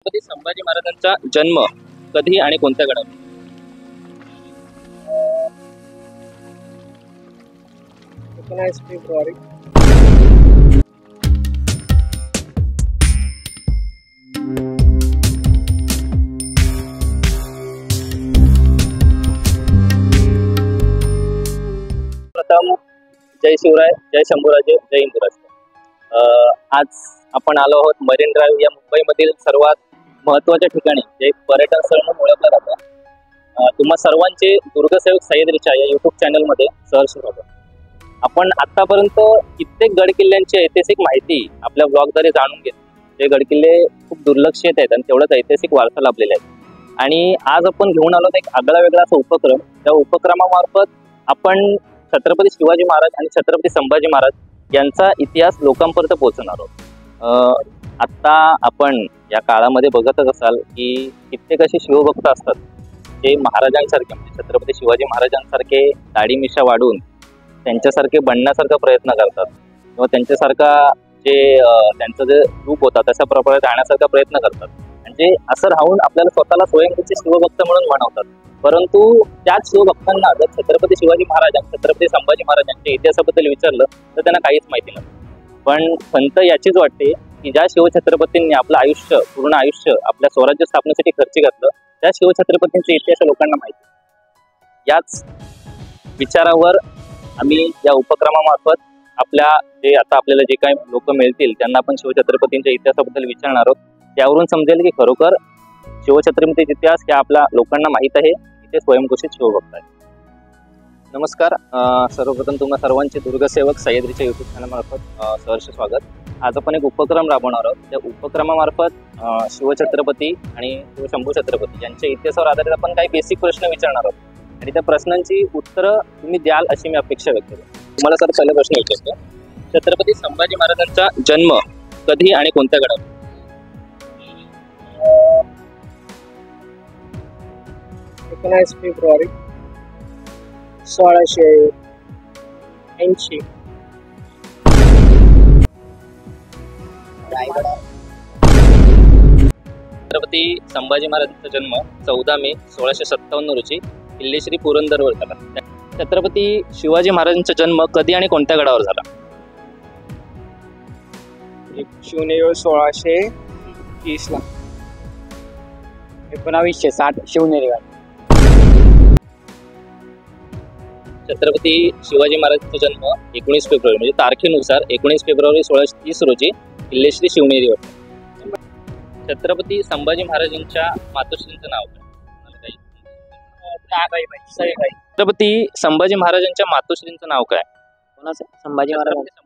छत्रपती संभाजी महाराजांचा जन्म कधी आणि कोणत्या गडावर? 19 फेब्रुवारी. प्रथम जय शिवराय, जय शंभूराजे, जय इंदुराजे. आज आपण आलो आहोत मरीन ड्राईव्ह या मुंबईमधील सर्वात महत्त्वाच्या ठिकाणी जे पर्यटन स्थळ म्हणून ओळखलं जातं. तुम्हा सर्वांचे दुर्गसेवक सह्याद्री या युट्यूब चॅनलमध्ये सहर्ष स्वागत. आपण आतापर्यंत कित्येक गडकिल्ल्यांची ऐतिहासिक माहिती आपल्या ब्लॉगद्वारे जाणून घेतली. ते गडकिल्ले खूप दुर्लक्षित आहेत आणि तेवढंच ऐतिहासिक वारसा लाभलेले आहेत. आणि आज आपण घेऊन आलो एक आगळा वेगळा असा उपक्रम. त्या उपक्रमामार्फत आपण छत्रपती शिवाजी महाराज आणि छत्रपती संभाजी महाराज यांचा इतिहास लोकांपर्यंत पोहोचवणार आहोत. आत्ता आपण या काळामध्ये बघतच असाल की कित्येक असे शिवभक्त असतात जे महाराजांसारखे म्हणजे छत्रपती शिवाजी महाराजांसारखे दाढी मिशा वाढून त्यांच्यासारखे बनण्यासारखा प्रयत्न करतात किंवा त्यांच्यासारखा जे त्यांचं जे रूप होता तशा प्रकारे राहण्यासारखा प्रयत्न करतात. म्हणजे असं राहून आपल्याला स्वतःला स्वयंभूचे शिवभक्त म्हणून म्हणवतात. परंतु त्याच शिवभक्तांना जर छत्रपती शिवाजी महाराज आणि छत्रपती संभाजी महाराजांच्या इतिहासाबद्दल विचारलं तर त्यांना काहीच माहिती नसतं. पण खंत याचीच वाटते की ज्या शिवछत्रपतींनी आपलं आयुष्य पूर्ण आयुष्य आपल्या स्वराज्य स्थापनेसाठी खर्च घातलं त्या शिवछत्रपतींचा इतिहास लोकांना माहिती. याच विचारावर आम्ही या उपक्रमामार्फत आपल्या जे आता आपल्याला जे काही लोक मिळतील त्यांना आपण शिवछत्रपतींच्या इतिहासाबद्दल विचारणार आहोत. त्यावरून समजेल की खरोखर शिवछत्रपतींचा इतिहास हे आपल्या लोकांना माहीत आहे. इथे स्वयंघोषित शिवभक्त आहे. नमस्कार. सर्वप्रथम तुम्हा सर्वांचे दुर्गसेवक सह्याद्रीच्या युट्यूब चॅनलमार्फत सहर्ष स्वागत. आज आपण एक उपक्रम राबवणार आहोत. त्या उपक्रमामार्फत शिवछत्रपती आणि शिवशंभू छत्रपती यांच्या इतिहासावर आधारित आपण काही बेसिक प्रश्न विचारणार आहोत आणि त्या प्रश्नांची उत्तरं तुम्ही द्याल अशी मी अपेक्षा व्यक्त करतो. तुम्हाला सर पहिला प्रश्न विचारतो. छत्रपती संभाजी महाराजांचा जन्म कधी आणि कोणत्या गडावर? 19 फेब्रुवारी 1680. छत्रपती संभाजी महाराजांचा जन्म 14 मे 1657 रोजी किल्ले श्री पुरंदरवर झाला. छत्रपती शिवाजी महाराजांचा जन्म कधी आणि कोणत्या गडावर झाला? शिवनेरी 1630 ला. 1960 शिवनेरी. छत्रपती शिवाजी महाराजांचा जन्म 19 फेब्रुवारी म्हणजे तारखेनुसार 19 फेब्रुवारी 1630 रोजी किल्ले श्री शिवनेरीवर. छत्रपती संभाजी महाराजांच्या मातोश्रींचं नाव काय? छत्रपती संभाजी महाराजांच्या मातोश्रींचं नाव काय? कोणाचं? संभाजी महाराजांच्या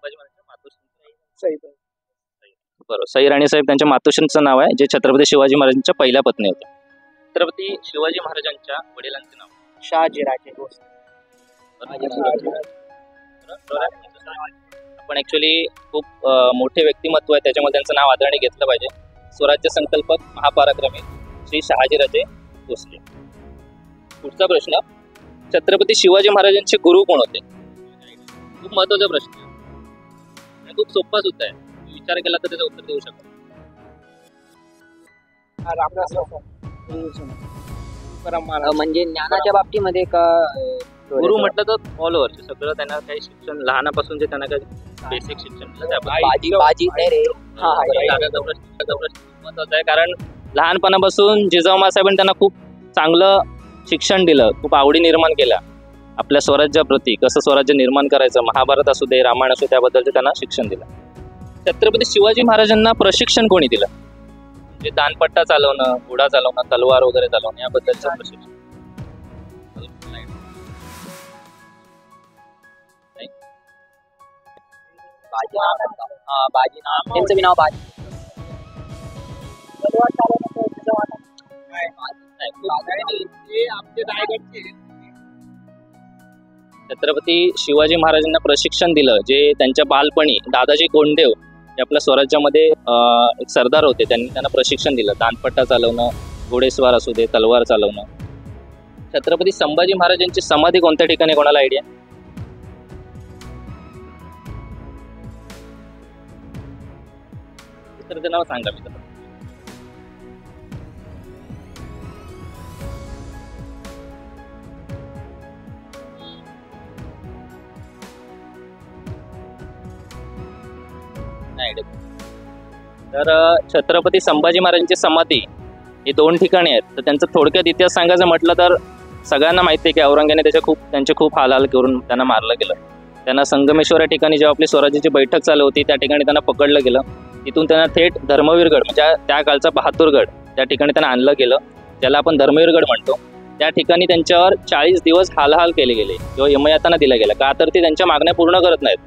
मातोश्री. बरोबर, सई राणी साहेब त्यांच्या मातोश्रींचं नाव आहे जे छत्रपती शिवाजी महाराजांच्या पहिल्या पत्नी होत्या. छत्रपती शिवाजी महाराजांच्या वडिलांचे नाव? शहाजीराजे भोसले. आपण ऍक्च्युली खूप मोठे व्यक्तिमत्व आहे त्याच्यामध्ये त्यांचं नाव आदराने घेतलं पाहिजे. स्वराज्य संकल्पक महापराक्रमी श्री शहाजीराजे भोसले. पुढचा प्रश्न. छत्रपती शिवाजी महाराजांचे गुरु कोण होते? खूप महत्वाचा प्रश्न आणि खूप सोपा सुद्धा आहे. विचार केला तर त्याचं उत्तर देऊ शकतो. म्हणजे ज्ञानाच्या बाबतीमध्ये का गुरु म्हटलं तर ऑल ओव्हर सगळं त्यांना काही शिक्षण लहानापासून जे त्यांना काही बेसिक शिक्षण महत्वाचं आहे. कारण लहानपणापासून जिजाऊ साहेबांनी त्यांना खूप चांगलं शिक्षण दिलं, खूप आवडी निर्माण केल्या आपल्या स्वराज्याप्रती, कसं स्वराज्य निर्माण करायचं, महाभारत असू दे रामायण असू त्याबद्दलचं त्यांना शिक्षण दिलं. छत्रपती शिवाजी महाराजांना प्रशिक्षण कोणी दिलं? म्हणजे दानपट्टा चालवणं, घोडा चालवणं, तलवार वगैरे चालवणं याबद्दलचं प्रशिक्षण. त्यांचं नाव बाजी. छत्रपती शिवाजी महाराजांना प्रशिक्षण दिलं जे त्यांच्या बालपणी दादाजी कोंडदेव हे आपल्या स्वराज्यामध्ये एक सरदार होते. त्यांना प्रशिक्षण दिलं दानपट्टा चालवणं, घोडेस्वार असू दे, तलवार चालवणं. छत्रपती संभाजी महाराजांची समाधी कोणत्या ठिकाणी? कोणाला आयडिया? नाव सांगा. नाही आयडिया. तर छत्रपती संभाजी महाराजांची समाधी ही 2 ठिकाणी आहेत. तर त्यांचं थोडक्यात इतिहास सांगायचं म्हटलं तर सगळ्यांना माहिती आहे की औरंगाने त्यांचे खूप हाल करून त्यांना मारलं गेलं. त्यांना संगमेश्वर या ठिकाणी जेव्हा आपली स्वराज्याची बैठक चालू होती त्या ठिकाणी त्यांना पकडलं गेलं. तिथून त्यांना थेट धर्मवीरगड म्हणजे त्या कालचा बहादूरगड त्या ठिकाणी त्यांना आणलं गेलं, ज्याला आपण धर्मवीरगड म्हणतो. त्या ठिकाणी त्यांच्यावर 40 दिवस हाल केले गेले किंवा यमयातना दिला गेला. का तर ते त्यांच्या मागण्या पूर्ण करत नाहीत.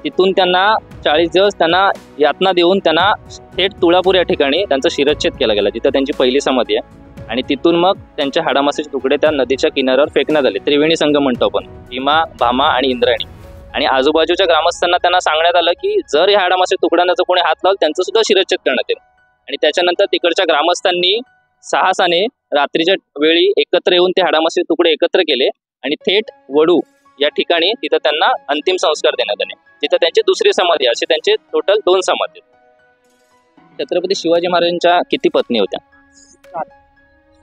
तिथून त्यांना 40 दिवस त्यांना यातना देऊन त्यांना थेट तुळापूर या ठिकाणी त्यांचा शिरच्छेद केला गेला, जिथं त्यांची पहिली समाधी आहे. आणि तिथून मग त्यांच्या हाडामासेचे तुकडे त्या नदीच्या किनाऱ्यावर फेकण्यात आले. त्रिवेणी संगम म्हणतो आपण, भीमा, भामा आणि इंद्रायणी. आणि आजूबाजूच्या ग्रामस्थांना त्यांना सांगण्यात आलं की जर या हाडामासे तुकड्यांना जर कोणी हात लावलं त्यांचं सुद्धा शिरच्छेद करण्यात येईल. आणि त्याच्यानंतर तिकडच्या ग्रामस्थांनी साहसाने रात्रीच्या वेळी एकत्र येऊन ते हाडामासे तुकडे एकत्र केले आणि थेट वडू या ठिकाणी तिथं त्यांना अंतिम संस्कार देण्यात आले. तिथं त्यांची दुसरी समाधी, असे त्यांचे टोटल 2 समाधी. छत्रपती शिवाजी महाराजांच्या किती पत्नी होत्या?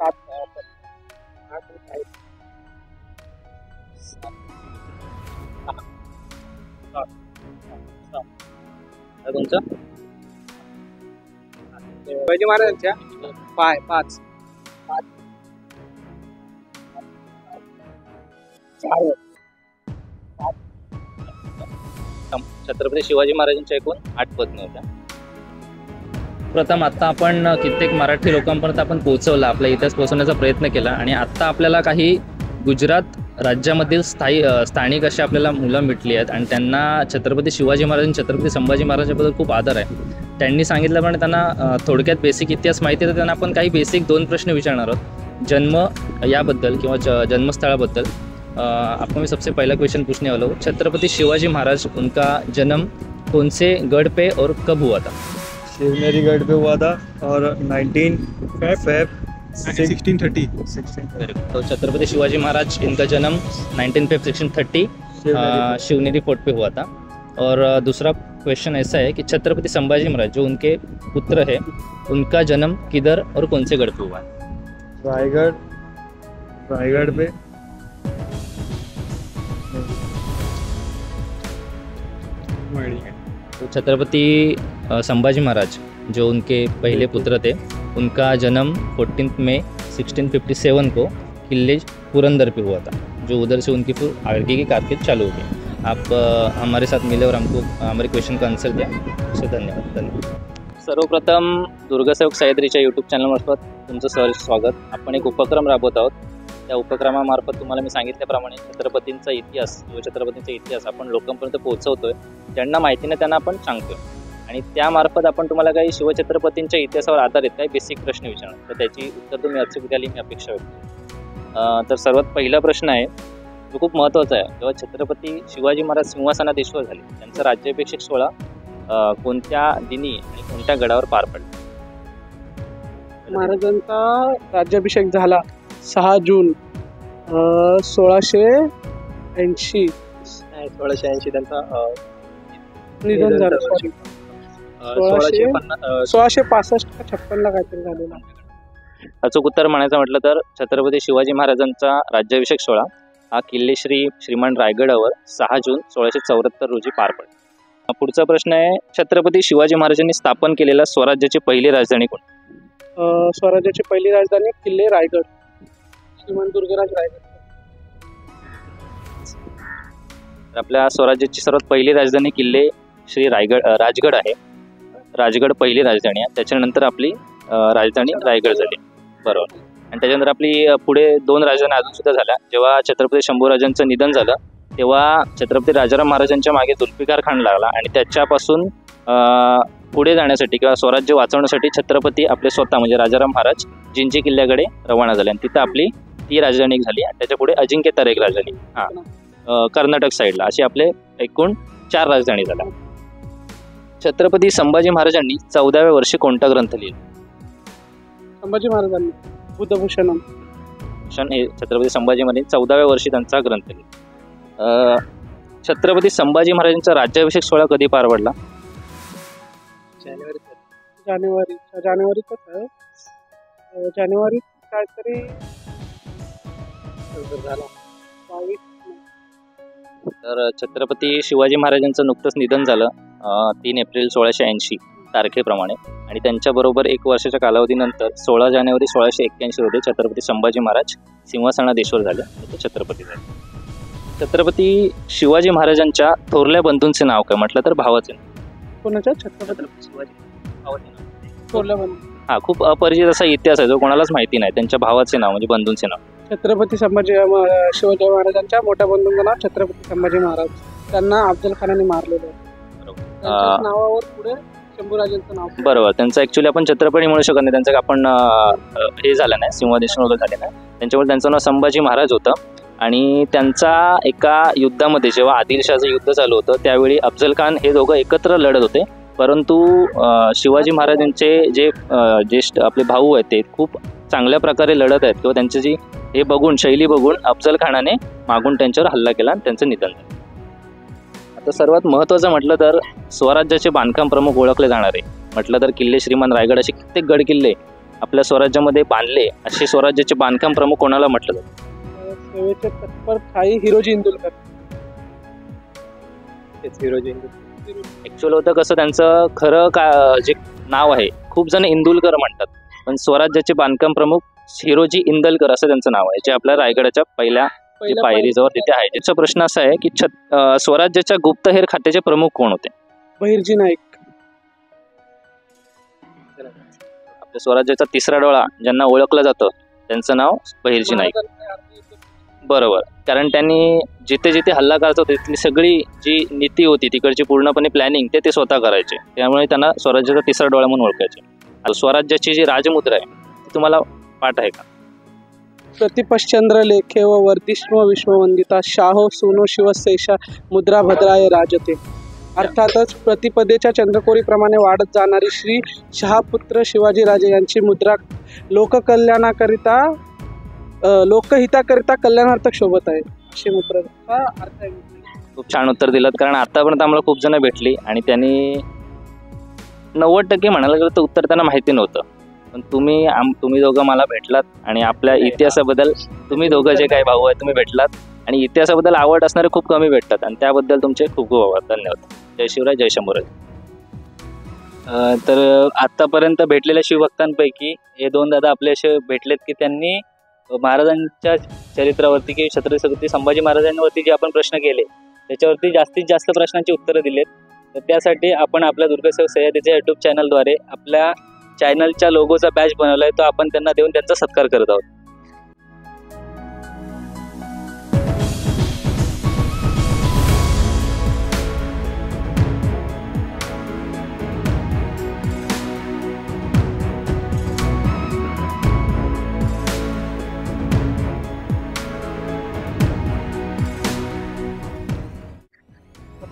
7. तुमचं? शिवाजी महाराजांच्या 5. छत्रपती शिवाजी महाराजांच्या एकूण 8 पत्नी होत्या. प्रथम आता आपण कित्येक मराठी लोकांपर्यंत आपण पोहोचवला, आपला इतिहास पोहोचवण्याचा प्रयत्न केला. आणि आता आपल्याला काही गुजरात राज्यामधील स्थानिक अशी आपल्याला मुलं भेटली आहेत आणि त्यांना छत्रपती शिवाजी महाराज छत्रपती संभाजी महाराजांबद्दल खूप आदर आहे. त्यांनी सांगितल्याप्रमाणे त्यांना थोडक्यात बेसिक इतिहास माहिती आहे. तर त्यांना आपण काही बेसिक 2 प्रश्न विचारणार आहोत जन्म याबद्दल किंवा जन्मस्थळाबद्दल. आपको मैं सबसे पहला क्वेश्चन पूछने वाला हूँ, छत्रपति शिवाजी महाराज उनका जन्म कौन से गढ़ पे और कब हुआ था? शिवनेरी गढ़ पे हुआ था और 19 फेब 1630. तो छत्रपति शिवाजी महाराज इनका जन्म 19 फेब 1630 शिवनेरी फोर्ट पे हुआ था. और दूसरा क्वेश्चन ऐसा है कि छत्रपति संभाजी महाराज जो उनके पुत्र है उनका जन्म किधर और कौन से गढ़ पे हुआ है? रायगढ़ पे. तो छत्रपति संभाजी महाराज जो उनके पहले पुत्र थे उनका जन्म 14 मई 1657 को किले पुरंदर पे हुआ था, जो उधर से उनकी फिर आगे की कारकिर्द चालू हो गई. आप हमारे साथ मिले और हमको हमारे क्वेश्चन का आंसर दिया, उससे धन्यवाद. सर्वप्रथम दुर्गसेवक सह्याद्रीच्या यूट्यूब चॅनलमार्फत तुमचं स्वागत. आपण एक उपक्रम राबवत आहोत. त्या उपक्रमामार्फत तुम्हाला मी सांगितल्याप्रमाणे छत्रपतींचा इतिहास, शिवछत्रपतींचा इतिहास आपण लोकांपर्यंत पोहोचवतोय. ज्यांना माहिती नाही त्यांना आपण सांगतोय. आणि त्यामार्फत आपण तुम्हाला काही शिवछत्रपतींच्या इतिहासावर आधारित काही बेसिक प्रश्न विचारणार, तर त्याची उत्तर तुम्ही अचूक द्याल मी अपेक्षा व्यक्त करतो. तर सर्वात पहिला प्रश्न आहे जो खूप महत्त्वाचा आहे. जेव्हा छत्रपती शिवाजी महाराज सिंहासनाधीश्वर झाले त्यांचा राज्याभिषेक सोहळा कोणत्या दिनी आणि कोणत्या गडावर पार पडला? महाराजांचा राज्याभिषेक झाला 6 जून 1680. 1680 त्यांचा निधन झालं. 1665 का 56 काहीतरी झालेला. अचूक उत्तर म्हणायचं म्हटलं तर छत्रपती शिवाजी महाराजांचा राज्याभिषेक सोहळा हा किल्ले श्रीमान रायगडावर 6 जून 1674 रोजी पार पडला. पुढचा प्रश्न आहे, छत्रपती शिवाजी महाराजांनी स्थापन केलेल्या स्वराज्याची पहिली राजधानी कोण? स्वराज्याची पहिली राजधानी किल्ले रायगड, श्रीमान दुर्गराज रायगड. आपल्या स्वराज्याची सर्वात पहिली राजधानी किल्ले राजगड आहे. राजगड पहिली राजधानी आहे. त्याच्यानंतर आपली राजधानी रायगड झाली, बरोबर. आणि त्याच्यानंतर आपली पुढे 2 राजधानी अजून सुद्धा झाल्या. जेव्हा छत्रपती शंभूराजांचं निधन झालं तेव्हा छत्रपती राजाराम महाराजांच्या मागे जुल्फिकार खान लागला आणि त्याच्यापासून पुढे जाण्यासाठी किंवा स्वराज्य वाचवण्यासाठी छत्रपती आपले स्वतः म्हणजे राजाराम महाराज जिंजी किल्ल्याकडे रवाना झाले आणि तिथं आपली ती राजधानी झाली. आणि त्याच्या पुढे अजिंक्यतारा एक राजधानी कर्नाटक साईडला, अशी आपले एकूण 4 राजधानी झाल्या. छत्रपती संभाजी महाराजांनी 14व्या वर्षी कोणता ग्रंथ लिहिला? संभाजी महाराजांनी बुद्धभूषणम. हे छत्रपती संभाजी महाराज 14व्या वर्षी त्यांचा ग्रंथ लिहिला. छत्रपती संभाजी महाराजांचा राज्याभिषेक सोहळा कधी पार पडला? जानेवारी काहीतरी झाला 22. तर छत्रपती शिवाजी महाराजांचं नुकतंच निधन झालं 3 एप्रिल 1680 तारखेप्रमाणे, आणि त्यांच्याबरोबर 1 वर्षाच्या कालावधीनंतर 16 जानेवारी 1681 रोजी छत्रपती संभाजी महाराज सिंहासनाधीश्वर झाले आणि ते छत्रपती झाले. छत्रपती शिवाजी महाराजांच्या थोरल्या बंधूंचे नाव काय म्हटलं तर भावाचे नाव. कोणाच्या? छत्रपती शिवाजी भावाचे नाव. थोरल्या बंधू. हा, खूप अपरिचित असा इतिहास आहे जो कोणालाच माहिती नाही. त्यांच्या भावाचे नाव म्हणजे बंधूंचे नाव. छत्रपती शिवाजी महाराजांच्या मोठ्या बंधूंचं नाव छत्रपती संभाजी महाराज. त्यांना अफजल खानाने मारलेलं आहे. त्यांच्याच नावावर पुढे शंभूराजांचं नाव. बरोबर. त्यांचं ऍक्च्युली आपण छत्रपती म्हणू शकत नाही. त्यांचं आपण हे झालं नाही, सिंहासन वगैरे झाले नाही. त्यांच्यामुळे त्यांचं नाव संभाजी महाराज होतं. आणि त्यांचा एका युद्धामध्ये जेव्हा आदिलशहाचं युद्ध चालू होतं त्यावेळी अफजल खान हे दोघं एकत्र लढत होते. परंतु शिवाजी महाराजांचे जे ज्येष्ठ आपले भाऊ आहेत ते खूप चांगल्या प्रकारे लढत आहेत किंवा त्यांची जी हे बघून शैली बघून अफजल खानाने मागून त्यांच्यावर हल्ला केला आणि त्यांचं निधन झालं. आता सर्वात महत्त्वाचं म्हटलं तर स्वराज्याचे बांधकाम प्रमुख ओळखले जाणारे म्हटलं तर किल्ले श्रीमान रायगड असे कित्येक गड किल्ले आपल्या स्वराज्यामध्ये बांधले. असे स्वराज्याचे बांधकाम प्रमुख कोणाला म्हटलं जातं? सेवेचे तत्पर थाई हिरोजी इंदुलकर. हिरोजी ऍक्च्युअल होतं कसं, त्यांचं खरं जे नाव आहे खूप जण इंदुलकर म्हणतात, पण स्वराज्याचे बांधकाम प्रमुख हिरोजी इंदलकर असं त्यांचं नाव आहे, जे आपल्या रायगडाच्या पहिल्या पायरीजवळ तिथे आहे. त्याचा प्रश्न असा आहे की स्वराज्याच्या गुप्तहेर खात्याचे प्रमुख कोण होते? बहिर्जी नाईक. आपल्या स्वराज्याचा तिसरा डोळा ज्यांना ओळखलं जातं त्यांचं नाव बहिर्जी नाईक. बरोबर. कारण त्यांनी जिथे जिथे हल्ला करायचा होता तिथली सगळी जी नीती होती तिकडची पूर्णपणे प्लॅनिंग ते स्वतः करायचे. त्यामुळे त्यांना स्वराज्याचा तिसरा डोळा म्हणून ओळखायचे. स्वराज्याची जी राजमुद्रा आहे ती तुम्हाला पाठ आहे का? प्रतिपश्चंद्र लेखे व वर्धिष्णु विश्ववंदिता शाहो सुनो शिवशेषा मुद्रा भद्राय राजते. अर्थातच प्रतिपदेच्या चंद्रकोरीप्रमाणे वाढत जाणारी श्री शहापुत्र शिवाजीराजे यांची मुद्रा लोककल्याणाकरिता लोकहिताकरिता कल्याणार्थक शोभत आहे अशी मुद्रा अर्थ आहे. खूप छान उत्तर दिलं. कारण आतापर्यंत आम्हाला खूप जण भेटली आणि त्यांनी 90% म्हणायला गेलं तर उत्तर त्यांना माहिती नव्हतं. पण तुम्ही दोघं मला भेटलात आणि आपल्या इतिहासाबद्दल तुम्ही दोघं जे काही भाऊ आहे तुम्ही भेटलात आणि इतिहासाबद्दल आवड असणारे खूप कमी भेटतात आणि त्याबद्दल तुमचे खूप खूप आभार. धन्यवाद. जय शिवराय, जय शंभूराज. तर आतापर्यंत भेटलेल्या शिवभक्तांपैकी हे 2 दादा आपले असे भेटलेत की त्यांनी महाराजांच्या चरित्रावरती की छत्रपती संभाजी महाराजांवरती जे आपण प्रश्न केले त्याच्यावरती जास्तीत जास्त प्रश्नांची उत्तरं दिलेत. तर त्यासाठी आपण आपल्या दुर्गसेवक सह्याद्रीच्या यूट्यूब चॅनलद्वारे आपल्या चॅनलच्या लोगोचा बॅच बनवलाय, तो आपण त्यांना देऊन त्यांचा सत्कार करत आहोत.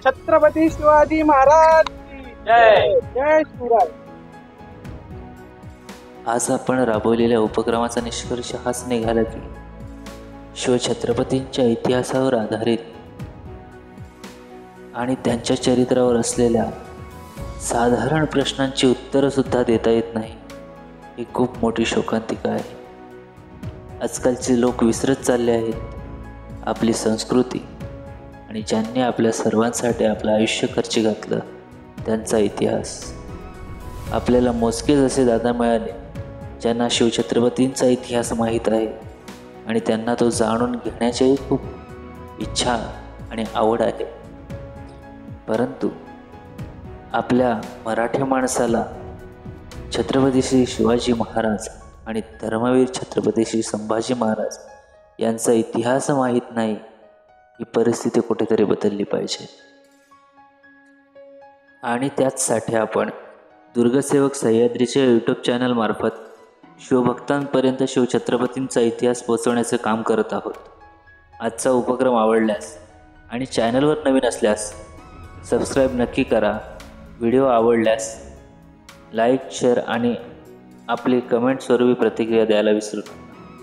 छत्रपती शिवाजी महाराज जय. जय शिवराय. आज आपण राबवलेल्या उपक्रमाचा निष्कर्ष हाच निघाला की शिवछत्रपतींच्या इतिहासावर आधारित आणि त्यांच्या चरित्रावर असलेल्या साधारण प्रश्नांची उत्तरंसुद्धा देता येत नाही, ही खूप मोठी शोकांतिका आहे. आजकालचे लोक विसरत चालले आहेत आपली संस्कृती आणि ज्यांनी आपल्या सर्वांसाठी आपलं आयुष्य खर्ची घातलं त्यांचा इतिहास. आपल्याला मोजकेच असे दादा मिळाले ज्यांना शिवछत्रपतींचा इतिहास माहीत आहे आणि त्यांना तो जाणून घेण्याचीही खूप इच्छा आणि आवड आहे. परंतु आपल्या मराठी माणसाला छत्रपती श्री शिवाजी महाराज आणि धर्मवीर छत्रपती श्री संभाजी महाराज यांचा इतिहास माहीत नाही. ही परिस्थिती कुठेतरी बदलली पाहिजे आणि त्याचसाठी आपण दुर्गसेवक सह्याद्रीच्या यूट्यूब चॅनलमार्फत शिवभक्तांपर्यंत शिवछत्रपतींचा इतिहास पोहोचवण्याचे काम करत आहोत. आजचा उपक्रम आवडल्यास आणि चॅनलवर नवीन असल्यास सबस्क्राईब नक्की करा. व्हिडिओ आवडल्यास लाईक, शेअर आणि आपली कमेंट स्वरूपी प्रतिक्रिया द्यायला विसरू नका.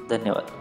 धन्यवाद.